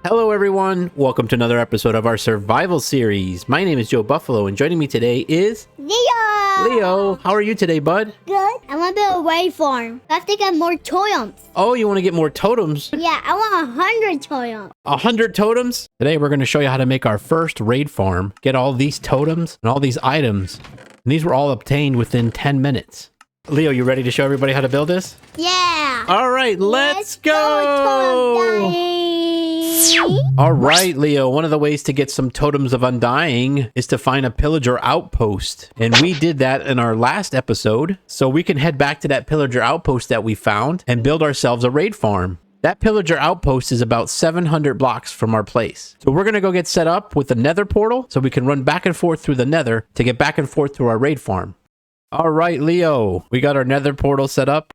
Hello everyone, welcome to another episode of our survival series. My name is Joe Buffalo and joining me today is Leo. How are you today, bud? Good. I want to build a raid farm. I have to get more totems. Oh, you want to get more totems? Yeah, I want 100 totems. 100 totems? Today we're going to show you how to make our first raid farm. Get all these totems and all these items. And these were all obtained within 10 minutes. Leo, you ready to show everybody how to build this? Yeah. All right, let's go. Totem All right, Leo, one of the ways to get some totems of undying is to find a pillager outpost. And we did that in our last episode. So we can head back to that pillager outpost that we found and build ourselves a raid farm. That pillager outpost is about 700 blocks from our place. So we're going to go get set up with the nether portal so we can run back and forth through the nether to get back and forth to our raid farm. All right, Leo, we got our nether portal set up.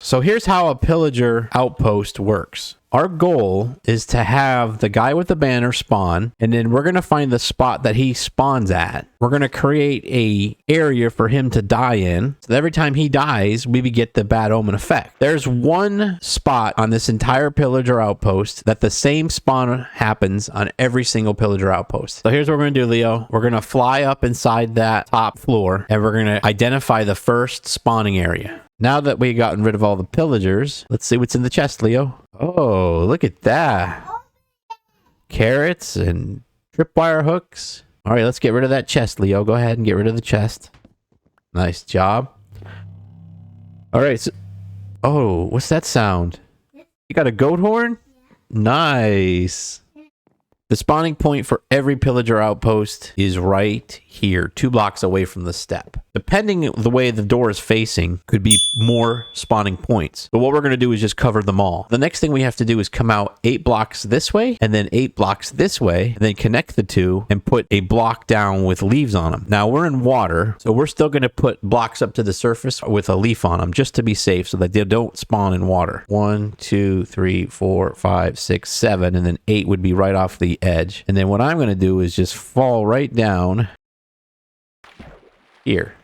So here's how a pillager outpost works. Our goal is to have the guy with the banner spawn, and then we're going to find the spot that he spawns at. We're going to create a area for him to die in. So every time he dies, we get the bad omen effect. There's one spot on this entire pillager outpost that the same spawn happens on every single pillager outpost. So here's what we're going to do, Leo. We're going to fly up inside that top floor, and we're going to identify the first spawning area. Now that we've gotten rid of all the pillagers, let's see what's in the chest, Leo. Oh, look at that. Carrots and tripwire hooks. All right, let's get rid of that chest, Leo. Go ahead and get rid of the chest. Nice job. All right. So, oh, what's that sound? You got a goat horn? Nice. The spawning point for every pillager outpost is right here, 2 blocks away from the step. Depending the way the door is facing, could be more spawning points. But what we're going to do is just cover them all. The next thing we have to do is come out 8 blocks this way, and then 8 blocks this way, and then connect the two and put a block down with leaves on them. Now we're in water, so we're still going to put blocks up to the surface with a leaf on them, just to be safe so that they don't spawn in water. 1, 2, 3, 4, 5, 6, 7, and then 8 would be right off the edge. And then what I'm going to do is just fall right down here.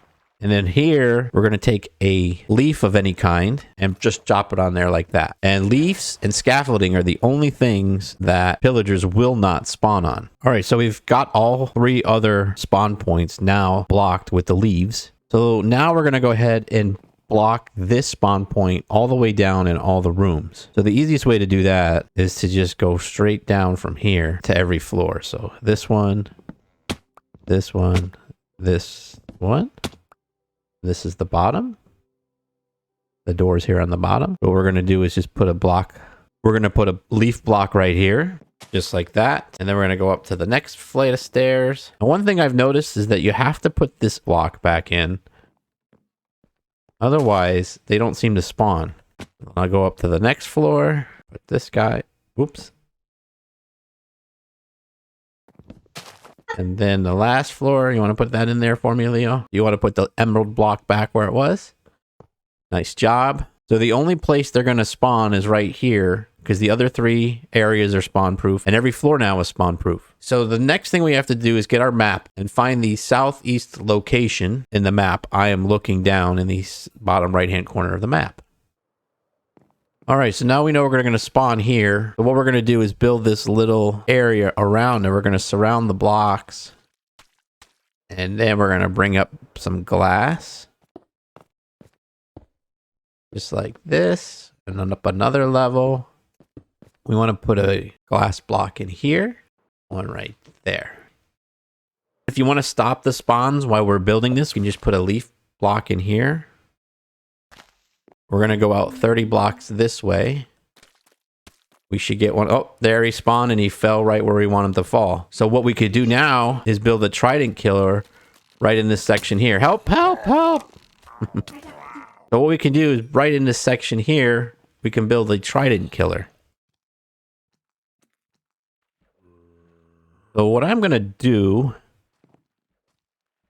And then here, we're going to take a leaf of any kind and just drop it on there like that. And leaves and scaffolding are the only things that pillagers will not spawn on. All right, so we've got all 3 other spawn points now blocked with the leaves. So now we're going to go ahead and block this spawn point all the way down in all the rooms. So the easiest way to do that is to just go straight down from here to every floor. So this one, this one, this one. This is the bottom. The door's here on the bottom. What we're going to do is just put a block. We're going to put a leaf block right here, just like that. And then we're going to go up to the next flight of stairs. And one thing I've noticed is that you have to put this block back in. Otherwise, they don't seem to spawn. I'll go up to the next floor. Put this guy. Whoops. And then the last floor, you want to put that in there for me, Leo? You want to put the emerald block back where it was? Nice job. So the only place they're going to spawn is right here, because the other 3 areas are spawn proof, and every floor now is spawn proof. So the next thing we have to do is get our map and find the southeast location in the map. I am looking down in the bottom right hand corner of the map. All right, so now we know we're going to spawn here. So what we're going to do is build this little area around, and we're going to surround the blocks. And then we're going to bring up some glass. Just like this. And then up another level. We want to put a glass block in here. One right there. If you want to stop the spawns while we're building this, you can just put a leaf block in here. We're going to go out 30 blocks this way. We should get one. Oh, there he spawned and he fell right where we want him to fall. So what we could do now is build a trident killer right in this section here. Help, help, help. So what we can do is right in this section here, we can build a trident killer. So what I'm going to do,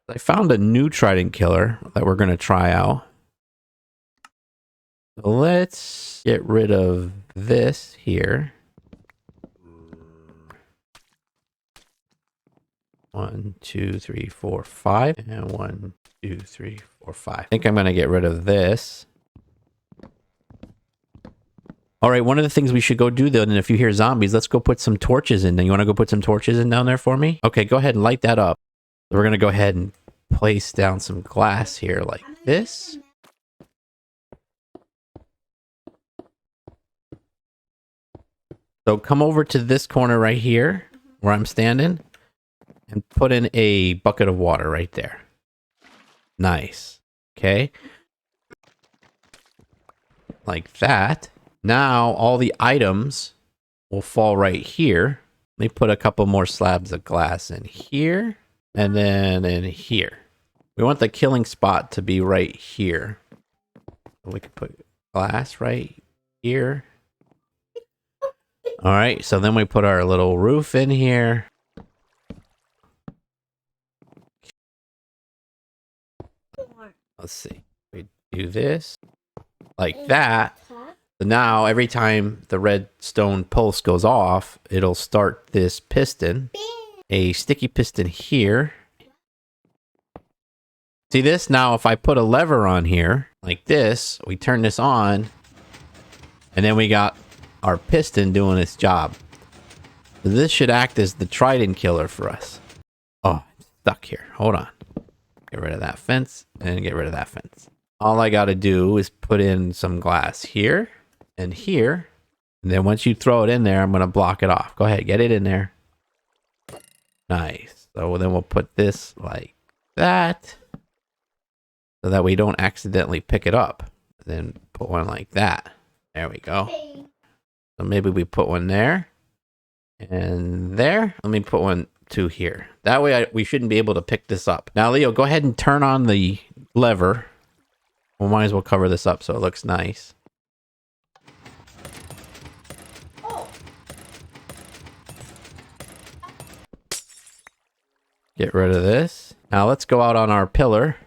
I found a new trident killer that we're going to try out. So let's get rid of this here. 1, 2, 3, 4, 5. And 1, 2, 3, 4, 5. I think I'm going to get rid of this. All right, one of the things we should go do then, and if you hear zombies, let's go put some torches in. You want to go put some torches in down there for me? Okay, go ahead and light that up. So we're going to go ahead and place down some glass here like this. So come over to this corner right here where I'm standing and put in a bucket of water right there. Nice. Okay. Like that. Now all the items will fall right here. Let me put a couple more slabs of glass in here and then in here. We want the killing spot to be right here. We can put glass right here. All right, so then we put our little roof in here. Let's see. We do this like that. So now every time the redstone pulse goes off, it'll start this piston. A sticky piston here. See this? Now if I put a lever on here like this, we turn this on and then we got our piston doing its job. So this should act as the trident killer for us. Oh, I'm stuck here. Hold on. Get rid of that fence and get rid of that fence. All I got to do is put in some glass here and here. And then once you throw it in there, I'm going to block it off. Go ahead, get it in there. Nice. So then we'll put this like that so that we don't accidentally pick it up. Then put one like that. There we go. So maybe we put one there and there. Let me put one, two here. That way we shouldn't be able to pick this up. Now, Leo, go ahead and turn on the lever. We might as well cover this up so it looks nice. Get rid of this. Now let's go out on our pillar.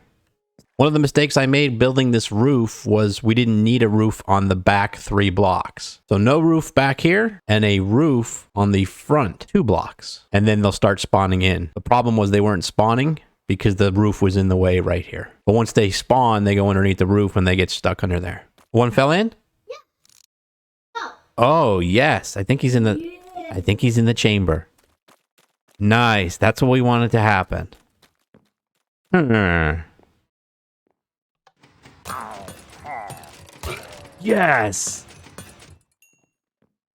One of the mistakes I made building this roof was we didn't need a roof on the back 3 blocks. So no roof back here and a roof on the front 2 blocks. And then they'll start spawning in. The problem was they weren't spawning because the roof was in the way right here. But once they spawn, they go underneath the roof and they get stuck under there. One fell in? Yeah. Oh, yes. I think he's in the chamber. Nice. That's what we wanted to happen. Yes!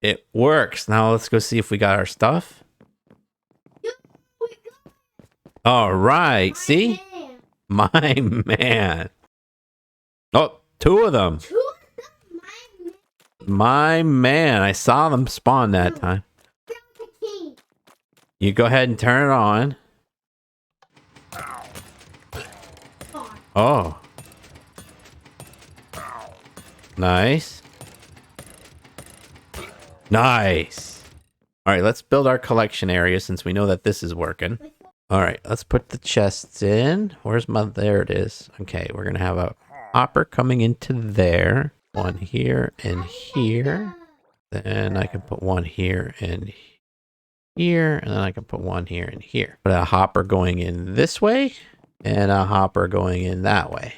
It works. Now let's go see if we got our stuff. All right. See? My man. Oh, 2 of them. My man. I saw them spawn that time. You go ahead and turn it on. Oh. Nice. Nice. All right, let's build our collection area since we know that this is working. All right, let's put the chests in. Where's my... There it is. Okay, we're going to have a hopper coming into there. One here and here. Then I can put one here and here. And then I can put one here and here. Put a hopper going in this way and a hopper going in that way.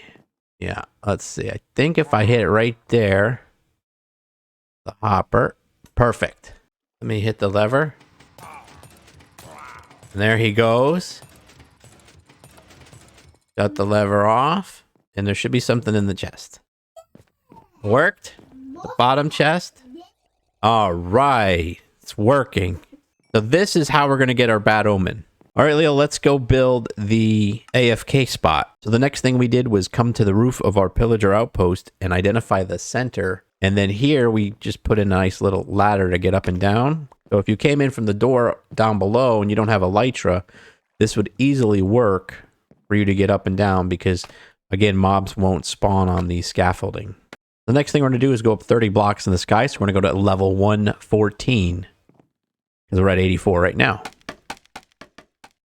Yeah, let's see. I think if I hit it right there, the hopper, perfect. Let me hit the lever. And there he goes. Got the lever off, and there should be something in the chest. Worked. The bottom chest. All right, it's working. So this is how we're going to get our bad omen. All right, Leo, let's go build the AFK spot. So the next thing we did was come to the roof of our Pillager Outpost and identify the center. And then here we just put a nice little ladder to get up and down. So if you came in from the door down below and you don't have a Elytra, this would easily work for you to get up and down because, again, mobs won't spawn on the scaffolding. The next thing we're going to do is go up 30 blocks in the sky. So we're going to go to level 114 because we're at 84 right now.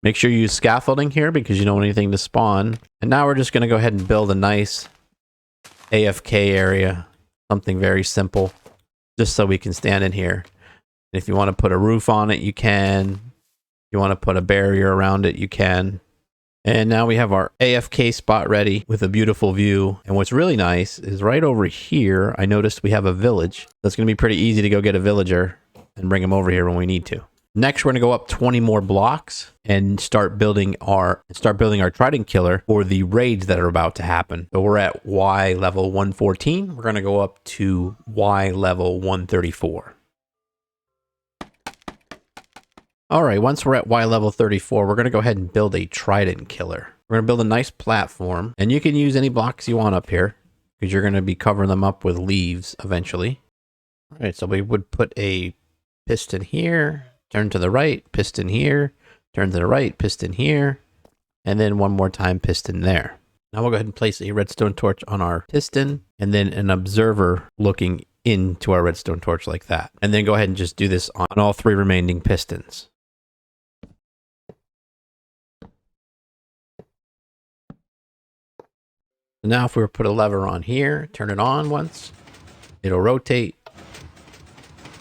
Make sure you use scaffolding here because you don't want anything to spawn. And now we're just going to go ahead and build a nice AFK area. Something very simple. Just so we can stand in here. And if you want to put a roof on it, you can. If you want to put a barrier around it, you can. And now we have our AFK spot ready with a beautiful view. And what's really nice is right over here, I noticed we have a village. That's going to be pretty easy to go get a villager and bring him over here when we need to. Next, we're going to go up 20 more blocks and start building our trident killer for the raids that are about to happen. So we're at Y level 114. We're going to go up to Y level 134. All right, once we're at Y level 34, we're going to go ahead and build a trident killer. We're going to build a nice platform, and you can use any blocks you want up here because you're going to be covering them up with leaves eventually. All right, so we would put a piston here, turn to the right, piston here, turn to the right, piston here, and then one more time piston there. Now we'll go ahead and place a redstone torch on our piston and then an observer looking into our redstone torch like that. And then go ahead and just do this on all 3 remaining pistons. Now if we were to put a lever on here, turn it on once, it'll rotate,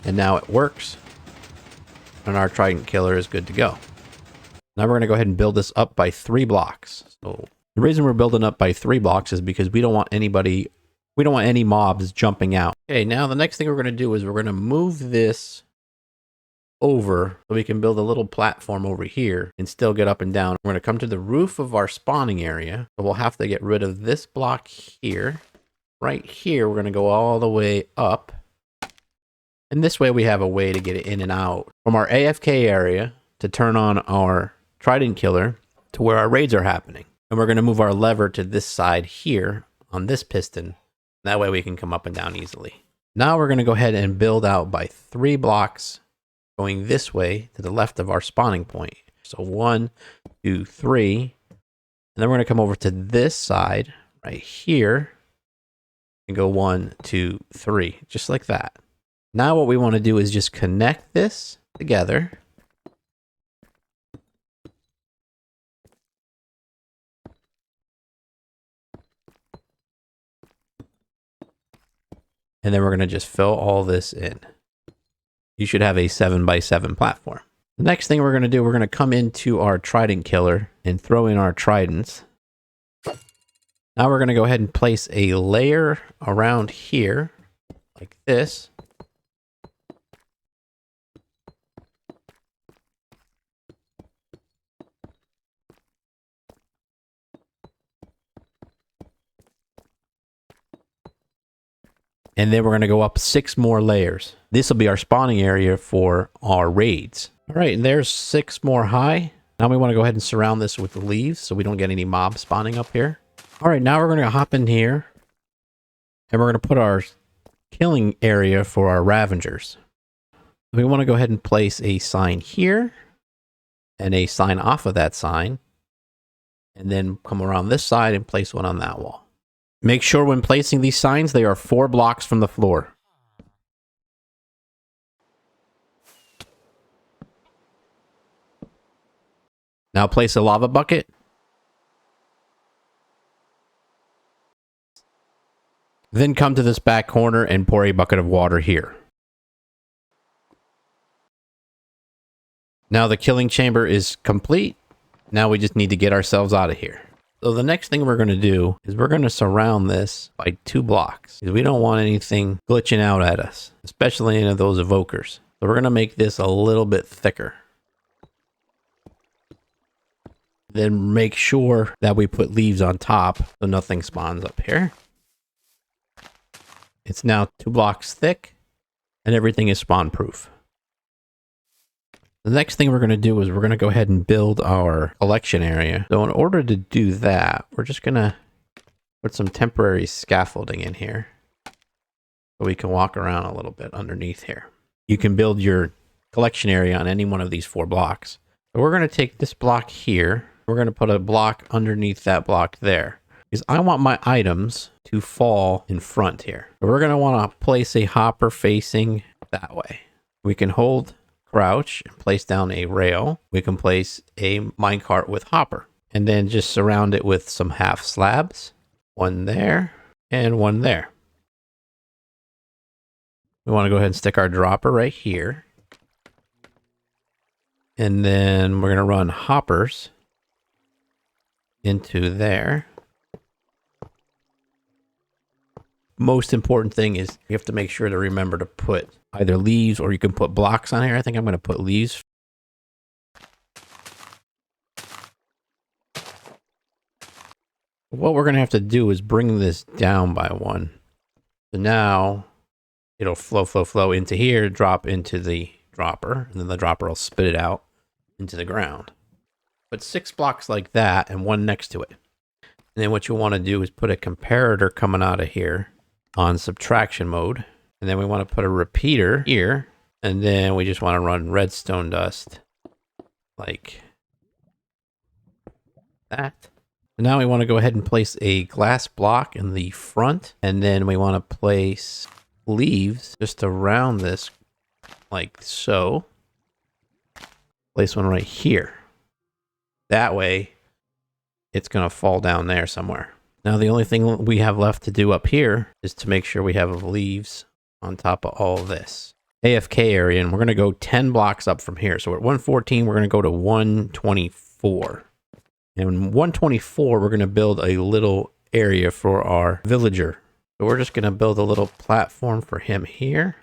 and now it works, and our trident killer is good to go. Now we're going to go ahead and build this up by 3 blocks. So the reason we're building up by 3 blocks is because we don't want any mobs jumping out. Okay, now the next thing we're going to do is we're going to move this over so we can build a little platform over here and still get up and down. We're going to come to the roof of our spawning area. So we'll have to get rid of this block here. Right here, we're going to go all the way up. And this way we have a way to get it in and out from our AFK area to turn on our trident killer to where our raids are happening. And we're going to move our lever to this side here on this piston. That way we can come up and down easily. Now we're going to go ahead and build out by 3 blocks going this way to the left of our spawning point. So 1, 2, 3. And then we're going to come over to this side right here and go 1, 2, 3, just like that. Now what we want to do is just connect this together. And then we're going to just fill all this in. You should have a 7x7 platform. The next thing we're going to do, we're going to come into our trident killer and throw in our tridents. Now we're going to go ahead and place a layer around here like this. And then we're going to go up 6 more layers. This will be our spawning area for our raids. All right, and there's 6 more high. Now we want to go ahead and surround this with the leaves so we don't get any mobs spawning up here. All right, now we're going to hop in here and we're going to put our killing area for our Ravengers. We want to go ahead and place a sign here and a sign off of that sign, and then come around this side and place one on that wall. Make sure when placing these signs, they are 4 blocks from the floor. Now place a lava bucket. Then come to this back corner and pour a bucket of water here. Now the killing chamber is complete. Now we just need to get ourselves out of here. So the next thing we're going to do is we're going to surround this by 2 blocks. Because we don't want anything glitching out at us, especially any of those evokers. So we're going to make this a little bit thicker. Then make sure that we put leaves on top so nothing spawns up here. It's now 2 blocks thick and everything is spawn proof. The next thing we're going to do is we're going to go ahead and build our collection area. So in order to do that, we're just going to put some temporary scaffolding in here so we can walk around a little bit underneath here. You can build your collection area on any one of these 4 blocks. So we're going to take this block here. We're going to put a block underneath that block there because I want my items to fall in front here. So we're going to want to place a hopper facing that way. We can hold crouch and place down a rail. We can place a minecart with hopper and then just surround it with some half slabs. 1 there and 1 there. We want to go ahead and stick our dropper right here. And then we're going to run hoppers into there. Most important thing is you have to make sure to remember to put either leaves or you can put blocks on here. I think I'm going to put leaves. What we're going to have to do is bring this down by one. So now it'll flow into here, drop into the dropper, and then the dropper will spit it out into the ground. Put 6 blocks like that and one next to it. And then what you want to do is put a comparator coming out of here on subtraction mode. And then we want to put a repeater here. And then we just want to run redstone dust like that. Now we want to go ahead and place a glass block in the front. And then we want to place leaves just around this like so. Place one right here. That way it's going to fall down there somewhere. Now the only thing we have left to do up here is to make sure we have leaves on top of all this. AFK area, and we're going to go 10 blocks up from here. So we're at 114, we're going to go to 124. And 124, we're going to build a little area for our villager. So we're just going to build a little platform for him here.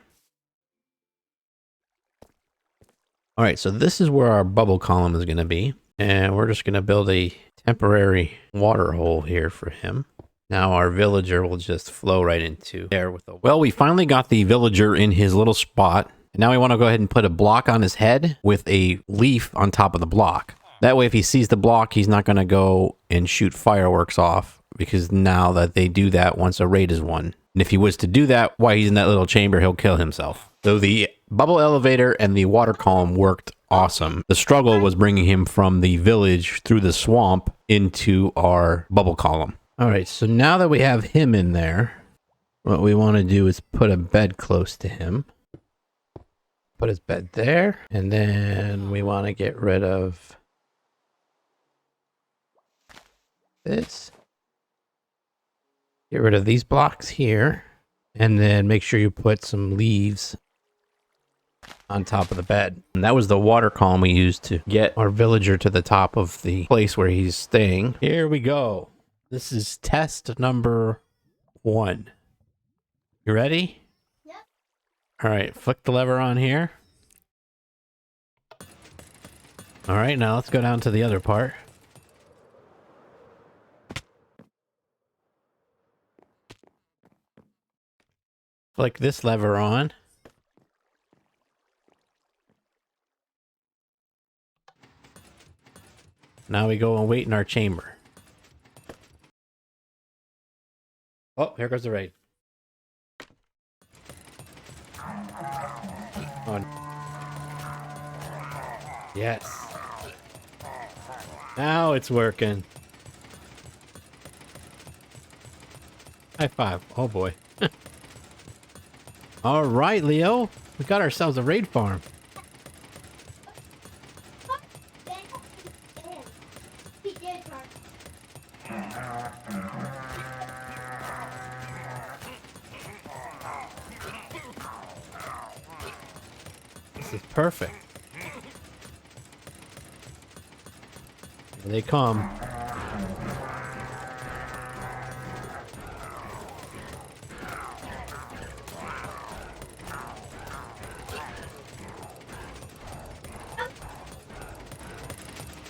All right, so this is where our bubble column is going to be. And we're just going to build a temporary water hole here for him. Now our villager will just flow right into there with a... Well, we finally got the villager in his little spot. And now we want to go ahead and put a block on his head with a leaf on top of the block. That way, if he sees the block, he's not going to go and shoot fireworks off, because now that they do that once a raid is won. And if he was to do that while he's in that little chamber, he'll kill himself. So the bubble elevator and the water column worked awesome. The struggle was bringing him from the village through the swamp into our bubble column. All right, so now that we have him in there, what we want to do is put a bed close to him. Put his bed there, and then we want to get rid of this. Get rid of these blocks here, and then make sure you put some leaves on top of the bed. And that was the water column we used to get our villager to the top of the place where he's staying. Here we go. This is test number 1. You ready? Yep. All right, flick the lever on here. All right, now let's go down to the other part. Flick this lever on. Now we go and wait in our chamber. Oh, here goes the raid. On. Yes. Now it's working. High five. Oh boy. All right, Leo. We got ourselves a raid farm. This is perfect. Here they come.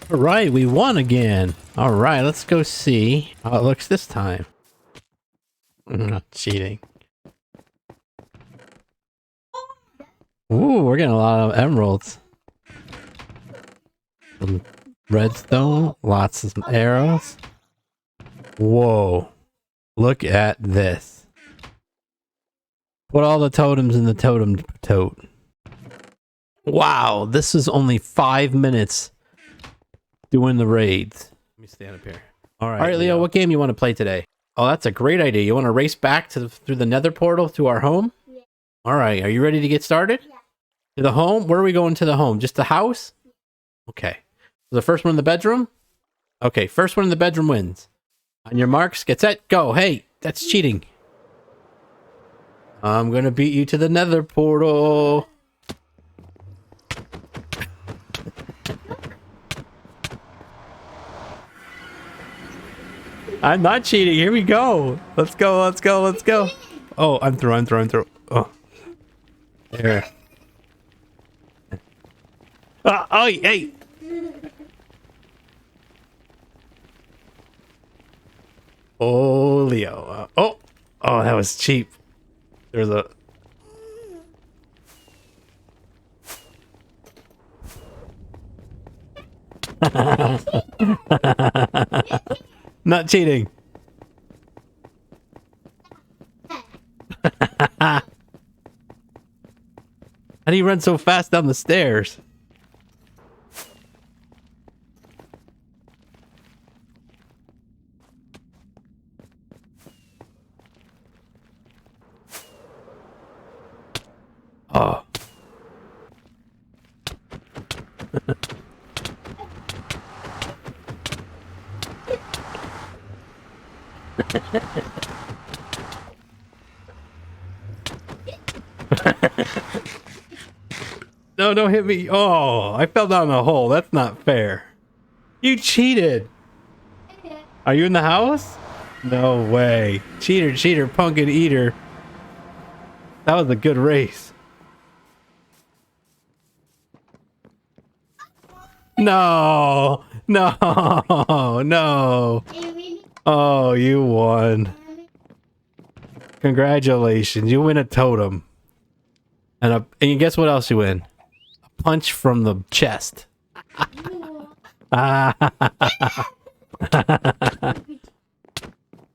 All right, we won again. All right, let's go see how it looks this time. I'm not cheating. Ooh, we're getting a lot of emeralds. Some redstone, lots of arrows. Whoa, look at this. Put all the totems in the totem tote. Wow, this is only 5 minutes doing the raids. Let me stand up here. All right, Leo, what game you want to play today? Oh, that's a great idea. You want to race back to through the nether portal to our home? Yeah. All right, are you ready to get started? Yeah. To the home? Where are we going to the home? Just the house? Okay. So the first one in the bedroom? Okay, first one in the bedroom wins. On your marks, get set, go. Hey, that's cheating. I'm going to beat you to the nether portal. I'm not cheating. Here we go. Let's go. Let's go. Let's go. Oh, I'm through. I'm through. I'm through. Oh. There. Oh, hey. Oh, Leo. Oh, that was cheap. There's a... Not cheating. How do you run so fast down the stairs? Oh. No, don't hit me. Oh, I fell down a hole. That's not fair. You cheated. Are you in the house? No way. Cheater, cheater, pumpkin eater. That was a good race. No, no, no. Oh, you won. Congratulations. You win a totem. And guess what else you win? A punch from the chest.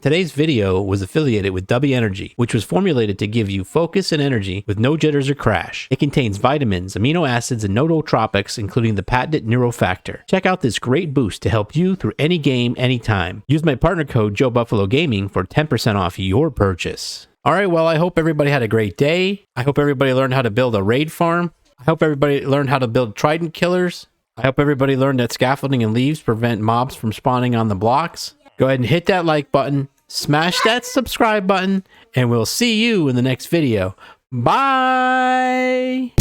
Today's video was affiliated with W Energy, which was formulated to give you focus and energy with no jitters or crash. It contains vitamins, amino acids, and nootropics, including the patented neurofactor. Check out this great boost to help you through any game, anytime. Use my partner code JobuffaloGaming for 10% off your purchase. All right, well, I hope everybody had a great day. I hope everybody learned how to build a raid farm. I hope everybody learned how to build trident killers. I hope everybody learned that scaffolding and leaves prevent mobs from spawning on the blocks. Go ahead and hit that like button, smash that subscribe button, and we'll see you in the next video. Bye!